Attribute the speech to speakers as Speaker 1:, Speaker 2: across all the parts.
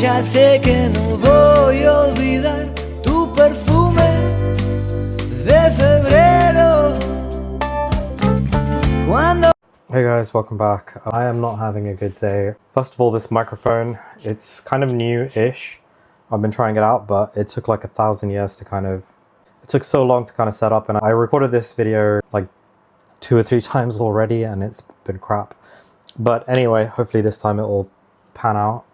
Speaker 1: Ya sé que no voy a olvidar tu perfume de febrero. Cuando...
Speaker 2: Hey guys, welcome back. I am not having a good day. First of all, this microphone, it's kind of new-ish. I've been trying it out, but it took like 1,000 years to it took so long to kind of set up, and I recorded this video like 2 or 3 times already, and it's been crap. But anyway, hopefully this time it will pan out.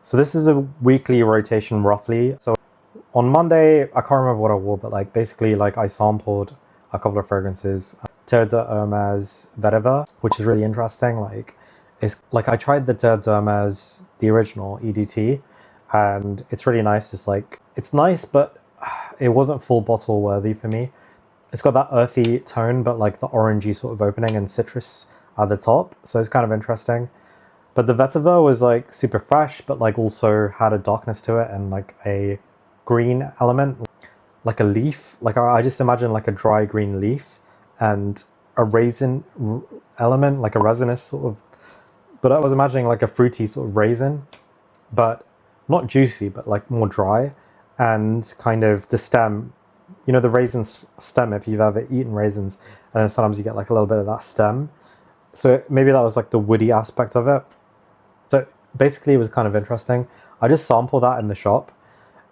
Speaker 2: So this is a weekly rotation roughly. So on Monday, I can't remember what I wore, but like basically like I sampled a couple of fragrances. Terre Vetiver, which is really interesting. Like it's like I tried the Terre, the original EDT, and it's really nice. It's nice, but it wasn't full bottle worthy for me. It's got that earthy tone, but like the orangey sort of opening and citrus at the top. So it's kind of interesting. But the Vetiver was like super fresh, but like also had a darkness to it and like a green element, like a leaf. Like I just imagine like a dry green leaf and a raisin element, like a resinous sort of, but I was imagining like a fruity sort of raisin, but not juicy, but like more dry. And kind of the stem, you know, the raisin stem, if you've ever eaten raisins, and then sometimes you get like a little bit of that stem. So maybe that was like the woody aspect of it. So basically it was kind of interesting. I just sampled that in the shop,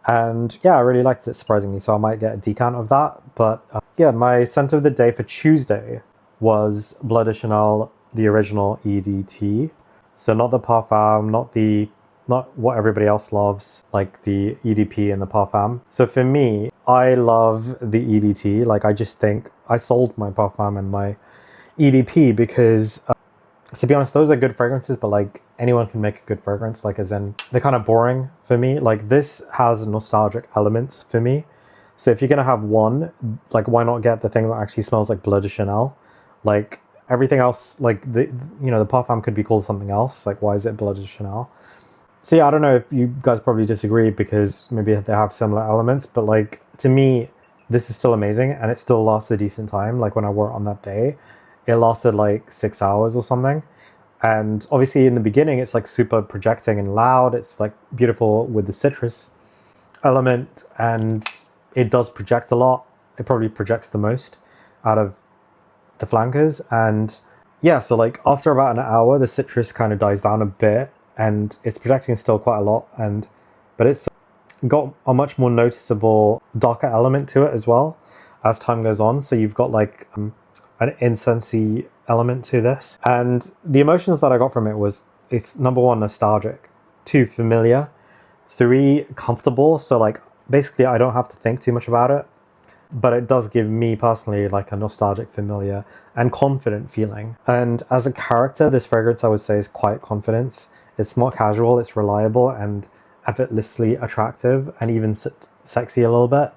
Speaker 2: and yeah, I really liked it, surprisingly, so I might get a decant of that. But yeah, my scent of the day for Tuesday was Bleu de Chanel, the original EDT. So not the Parfum, not what everybody else loves, like the EDP and the Parfum. So for me, I love the EDT. Like I just think I sold my Parfum and my EDP because to be honest, those are good fragrances, but like anyone can make a good fragrance, like as in they're kind of boring for me. Like this has nostalgic elements for me. So if you're going to have one, like why not get the thing that actually smells like Bleu de Chanel? Like everything else, like the Parfum could be called something else. Like why is it Bleu de Chanel? So yeah, I don't know if you guys probably disagree because maybe they have similar elements, but like to me, this is still amazing and it still lasts a decent time. Like when I wore it on that day, it lasted like 6 hours or something. And obviously in the beginning, it's like super projecting and loud. It's like beautiful with the citrus element, and it does project a lot. It probably projects the most out of the flankers. And yeah, so like after about an hour, the citrus kind of dies down a bit and it's projecting still quite a lot. But it's got a much more noticeable darker element to it as well as time goes on. So you've got like an incensey element to this, and the emotions that I got from it was, it's number 1 nostalgic, 2 familiar, 3 comfortable. So like basically I don't have to think too much about it, but it does give me personally like a nostalgic, familiar and confident feeling. And as a character, this fragrance I would say is quite confidence. It's not casual, it's reliable and effortlessly attractive and even sexy a little bit,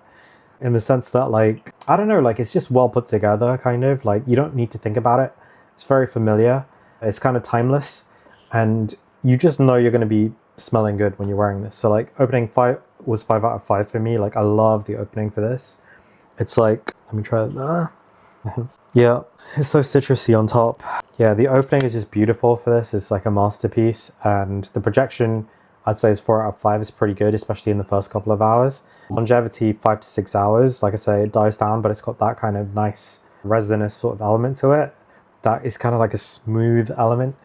Speaker 2: in the sense that like, I don't know, like it's just well put together, kind of like you don't need to think about it. It's very familiar, it's kind of timeless, and you just know you're going to be smelling good when you're wearing this. So like opening 5 was 5 out of 5 for me. Like I love the opening for this. It's like, let me try that. Yeah, it's so citrusy on top. Yeah, the opening is just beautiful for this. It's like a masterpiece, and the projection I'd say is 4 out of 5 is pretty good, especially in the first couple of hours. Longevity 5 to 6 hours. Like I say, it dies down, but it's got that kind of nice resinous sort of element to it. That is kind of like a smooth element.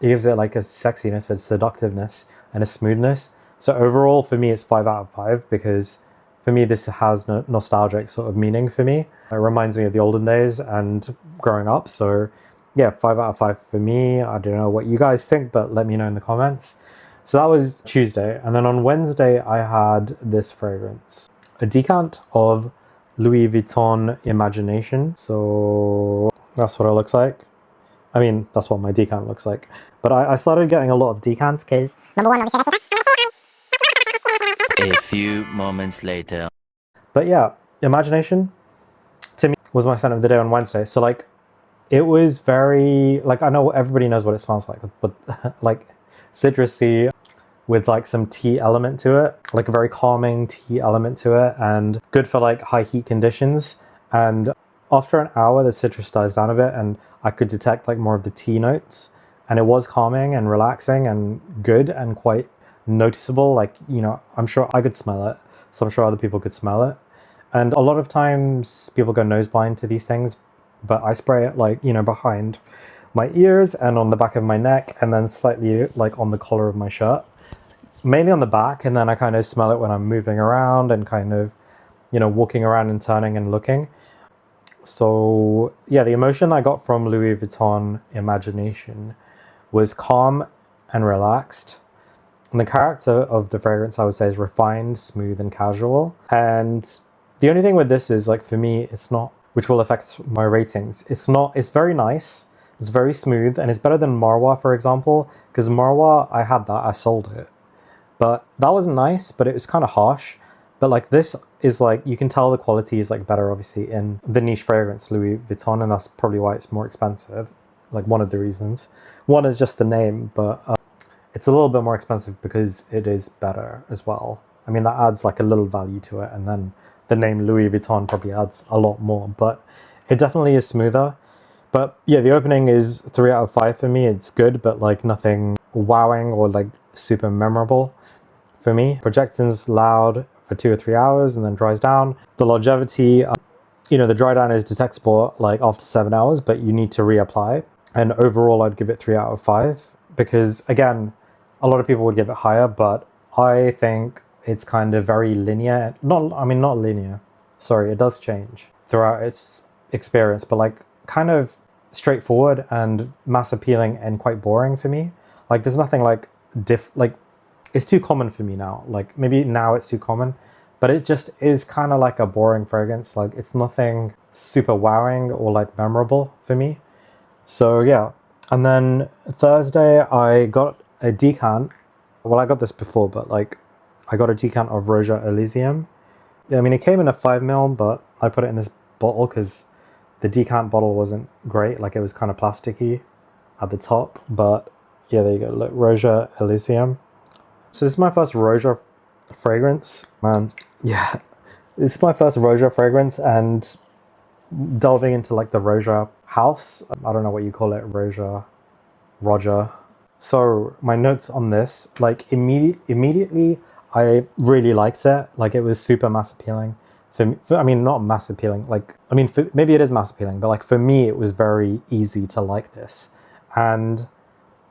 Speaker 2: It gives it like a sexiness, a seductiveness, and a smoothness. So overall, for me, it's 5 out of 5 because for me, this has nostalgic sort of meaning for me. It reminds me of the olden days and growing up. So yeah, 5 out of 5 for me. I don't know what you guys think, but let me know in the comments. So that was Tuesday. And then on Wednesday, I had this fragrance, a decant of Louis Vuitton Imagination. So that's what it looks like. I mean, that's what my decant looks like. But I started getting a lot of decants because
Speaker 3: Number 1, a few moments later.
Speaker 2: But yeah, Imagination to me was my scent of the day on Wednesday. So like, it was very, like, I know everybody knows what it smells like, but like citrusy with like some tea element to it, like a very calming tea element to it, and good for like high heat conditions. And after an hour, the citrus dies down a bit and I could detect like more of the tea notes, and it was calming and relaxing and good and quite noticeable. Like, you know, I'm sure I could smell it, so I'm sure other people could smell it. And a lot of times people go nose blind to these things, but I spray it like, you know, behind my ears and on the back of my neck, and then slightly like on the collar of my shirt, mainly on the back. And then I kind of smell it when I'm moving around and kind of, you know, walking around and turning and looking. So yeah, the emotion I got from Louis Vuitton Imagination was calm and relaxed. And the character of the fragrance, I would say, is refined, smooth, and casual. And the only thing with this is, like, for me, it's not, which will affect my ratings. It's very nice. It's very smooth, and it's better than Marwa, for example, because Marwa, I had that, I sold it. But that was nice, but it was kind of harsh. But like this is like, you can tell the quality is like better, obviously, in the niche fragrance Louis Vuitton, and that's probably why it's more expensive. Like one of the reasons. One is just the name, but it's a little bit more expensive because it is better as well. I mean, that adds like a little value to it, and then the name Louis Vuitton probably adds a lot more, but it definitely is smoother. But yeah, the opening is 3 out of 5 for me. It's good, but like nothing wowing or like super memorable for me. Projection's loud for 2 or 3 hours and then dries down. The longevity, you know, the dry down is detectable like after 7 hours, but you need to reapply. And overall, I'd give it 3 out of 5 because, again, a lot of people would give it higher, but I think it's kind of very linear. Not linear. Sorry, it does change throughout its experience, but like kind of straightforward and mass appealing and quite boring for me. Like there's nothing like it's too common for me now. Like maybe now it's too common, but it just is kind of like a boring fragrance. Like it's nothing super wowing or like memorable for me. So yeah. And then Thursday I got a decant. Well, I got this before, but like I got a decant of Roja Elysium. I mean, it came in a 5ml, but I put it in this bottle because the decant bottle wasn't great. Like it was kind of plasticky at the top, but yeah, there you go. Look, Roja Elysium. So this is my first Roja fragrance, man. Yeah, this is my first Roja fragrance, and delving into like the Roja house. I don't know what you call it, Roja. So my notes on this, like immediately, I really liked it. Like it was super mass appealing. I mean, not mass appealing. Like, I mean, maybe it is mass appealing, but like for me, it was very easy to like this, and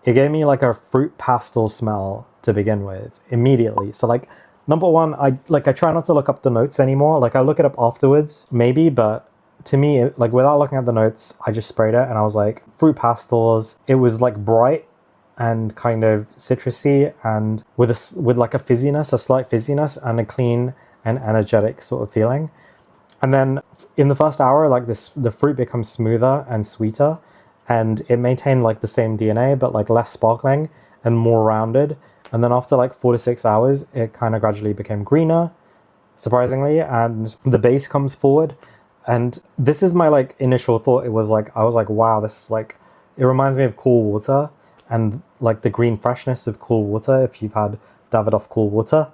Speaker 2: it gave me like a fruit pastel smell to begin with immediately. So like, number one, I try not to look up the notes anymore. Like I look it up afterwards, maybe, but to me, like without looking at the notes, I just sprayed it and I was like, fruit pastels. It was like bright and kind of citrusy and with like a fizziness, a slight fizziness, and a clean and energetic sort of feeling. And then in the first hour, like the fruit becomes smoother and sweeter, and it maintained like the same DNA, but like less sparkling and more rounded. And then after like 4 to 6 hours, it kind of gradually became greener, surprisingly, and the base comes forward. And this is my like initial thought. It was like, I was like, wow, this is like, it reminds me of cool water and like the green freshness of cool water if you've had Davidoff cool water.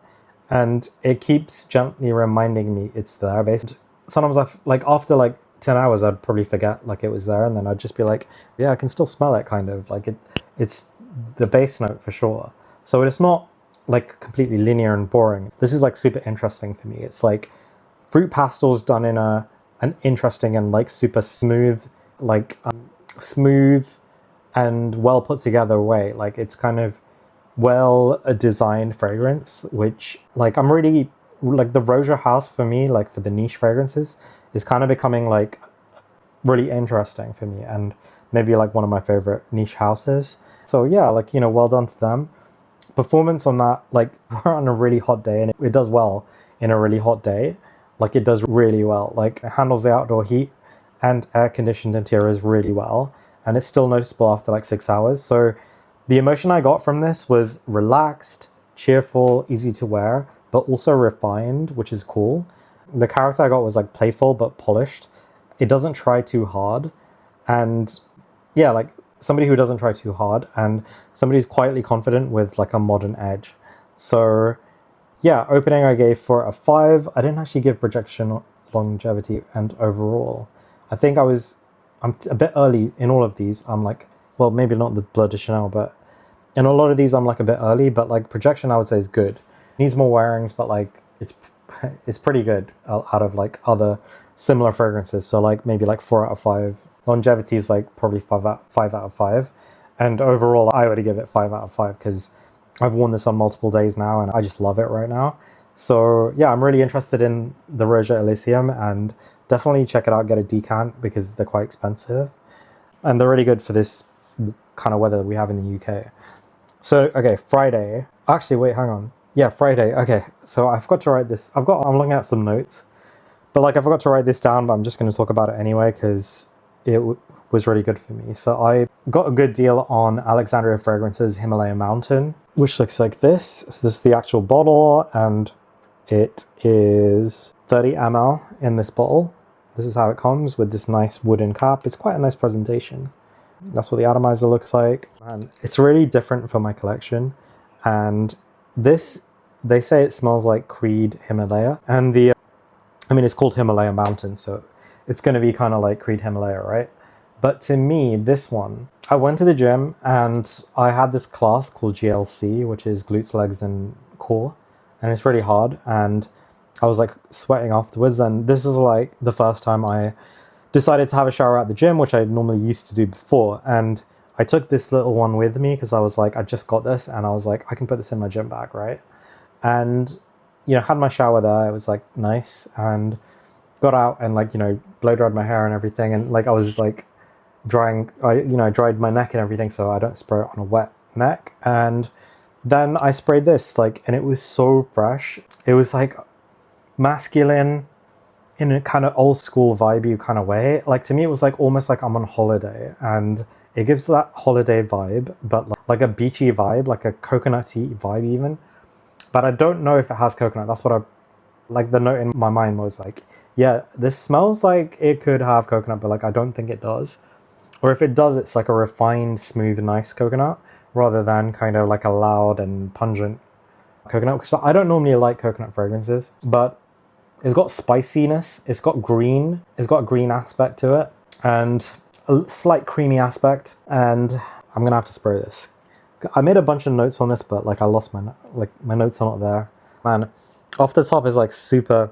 Speaker 2: And it keeps gently reminding me it's there. Basically, sometimes after like 10 hours, I'd probably forget like it was there, and then I'd just be like, yeah, I can still smell it kind of. Like it's the base note for sure. So it's not like completely linear and boring. This is like super interesting for me. It's like fruit pastels done in an interesting and like super smooth, like smooth and well put together way. Like it's kind of well a designed fragrance, which like I'm really like the Roja house for me, like for the niche fragrances, is kind of becoming like really interesting for me, and maybe like one of my favorite niche houses. So yeah, like, you know, well done to them. Performance on that, like we're on a really hot day, and it does well in a really hot day. Like it does really well. Like it handles the outdoor heat and air conditioned interiors really well, and it's still noticeable after like 6 hours. So the emotion I got from this was relaxed, cheerful, easy to wear, but also refined, which is cool. The character I got was like playful but polished. It doesn't try too hard, and yeah, like somebody who doesn't try too hard, and somebody who's quietly confident with like a modern edge. So yeah, opening I gave for a 5. I didn't actually give projection, longevity, and overall. I think I'm a bit early in all of these. I'm like, well, maybe not the Bleu de Chanel, but And a lot of these I'm like a bit early, but like projection I would say is good. Needs more wearings, but like it's pretty good out of like other similar fragrances. So like maybe like 4 out of 5. Longevity is like probably 5 out of 5. And overall I would give it 5 out of 5 because I've worn this on multiple days now and I just love it right now. So yeah, I'm really interested in the Roja Elysium and definitely check it out, get a decant because they're quite expensive. And they're really good for this kind of weather that we have in the UK. So, okay, Friday. Actually, wait, hang on. Yeah, Friday. Okay, so I forgot to write this. I'm looking at some notes. But like I forgot to write this down, but I'm just going to talk about it anyway because it was really good for me. So I got a good deal on Alexandria Fragrances Himalaya Mountain, which looks like this. So this is the actual bottle and it is 30 ml in this bottle. This is how it comes with this nice wooden cap. It's quite a nice presentation. That's what the atomizer looks like. And it's really different for my collection. And this, they say it smells like Creed Himalaya. And it's called Himalaya Mountain, so it's going to be kind of like Creed Himalaya, right? But to me, this one, I went to the gym and I had this class called GLC, which is glutes, legs, and core. And it's really hard. And I was like sweating afterwards. And this is like the first time I decided to have a shower at the gym, which I normally used to do before. And I took this little one with me because I was like, I just got this. And I was like, I can put this in my gym bag, right? And, had my shower there. It was like nice. And got out and like, blow dried my hair and everything. And like, I was like drying, dried my neck and everything. So I don't spray it on a wet neck. And then I sprayed this and it was so fresh. It was like masculine in a kind of old school vibey kind of way. Like to me, it was like almost like I'm on holiday and it gives that holiday vibe, but like a beachy vibe, like a coconutty vibe even. But I don't know if it has coconut. That's what the note in my mind was like, yeah, this smells like it could have coconut, but like I don't think it does. Or if it does, it's like a refined, smooth, nice coconut rather than kind of like a loud and pungent coconut. Because I don't normally like coconut fragrances, but it's got spiciness, it's got a green aspect to it, and a slight creamy aspect. And I'm gonna have to spray this. I made a bunch of notes on this, but like I lost my notes are not there. Man, off the top is like super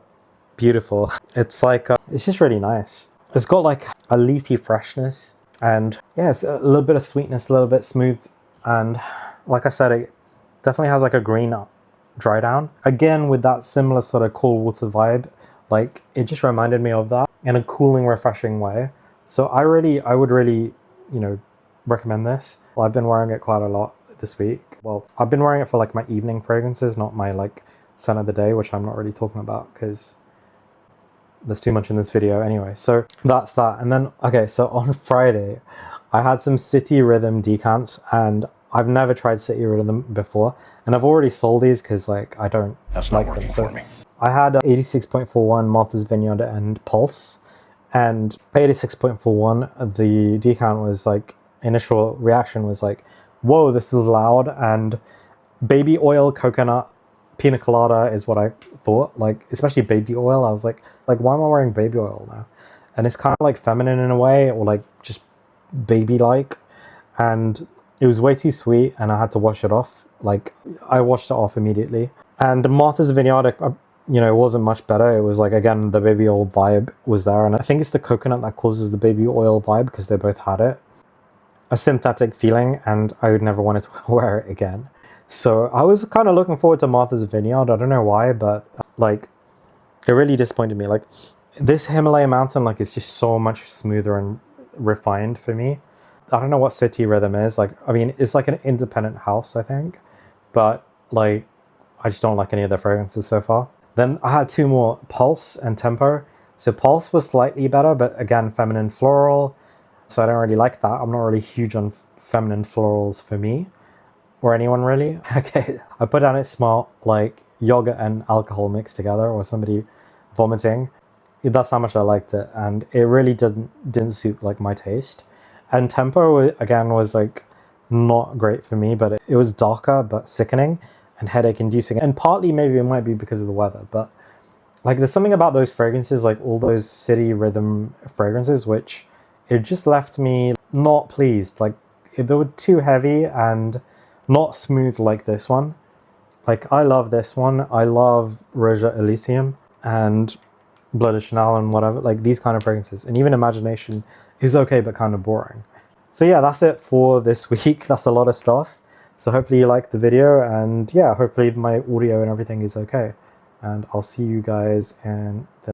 Speaker 2: beautiful. It's like it's just really nice. It's got like a leafy freshness, and yeah, it's a little bit of sweetness, a little bit smooth, and like I said, it definitely has like a green dry down. Again, with that similar sort of cool water vibe, like it just reminded me of that in a cooling, refreshing way. So I would really, recommend this. Well, I've been wearing it quite a lot this week. Well, I've been wearing it for like my evening fragrances, not my like scent of the day, which I'm not really talking about because there's too much in this video anyway. So that's that. And then, okay, so on Friday, I had some City Rhythm decants, and I've never tried City Rhythm before, and I've already sold these because like I don't like them. So I had 86.41 Martha's Vineyard and Pulse, and 86.41, the decant was like, initial reaction was like, whoa, this is loud. And baby oil coconut pina colada is what I thought, like especially baby oil. I was like why am I wearing baby oil now? And it's kind of like feminine in a way, or like just baby like, and it was way too sweet and I had to wash it off. Like I washed it off immediately. And Martha's Vineyard, it wasn't much better. It was like, again, the baby oil vibe was there, and I think it's the coconut that causes the baby oil vibe because they both had it, a synthetic feeling, and I would never wanted to wear it again. So I was kind of looking forward to Martha's Vineyard. I don't know why, but like it really disappointed me. Like this Himalaya Mountain, like it's just so much smoother and refined for me. I don't know what City Rhythm is. Like, I mean, it's like an independent house, I think, but like I just don't like any of their fragrances so far. Then I had two more, Pulse and Tempo. So Pulse was slightly better, but again, feminine floral. So I don't really like that. I'm not really huge on feminine florals for me, or anyone really. Okay, I put down it smelled like yogurt and alcohol mixed together, or somebody vomiting. That's how much I liked it, and it really didn't suit like my taste. And Tempo again was like not great for me, but it was darker but sickening and headache inducing. And partly maybe it might be because of the weather, but like there's something about those fragrances, like all those City Rhythm fragrances, which it just left me not pleased. Like they were too heavy and not smooth like this one. Like, I love this one. I love Roja Elysium and Bleu de Chanel and whatever, like these kind of fragrances. And even Imagination is okay, but kind of boring. So yeah, that's it for this week. That's a lot of stuff. So hopefully you liked the video, and yeah, hopefully my audio and everything is okay. And I'll see you guys in the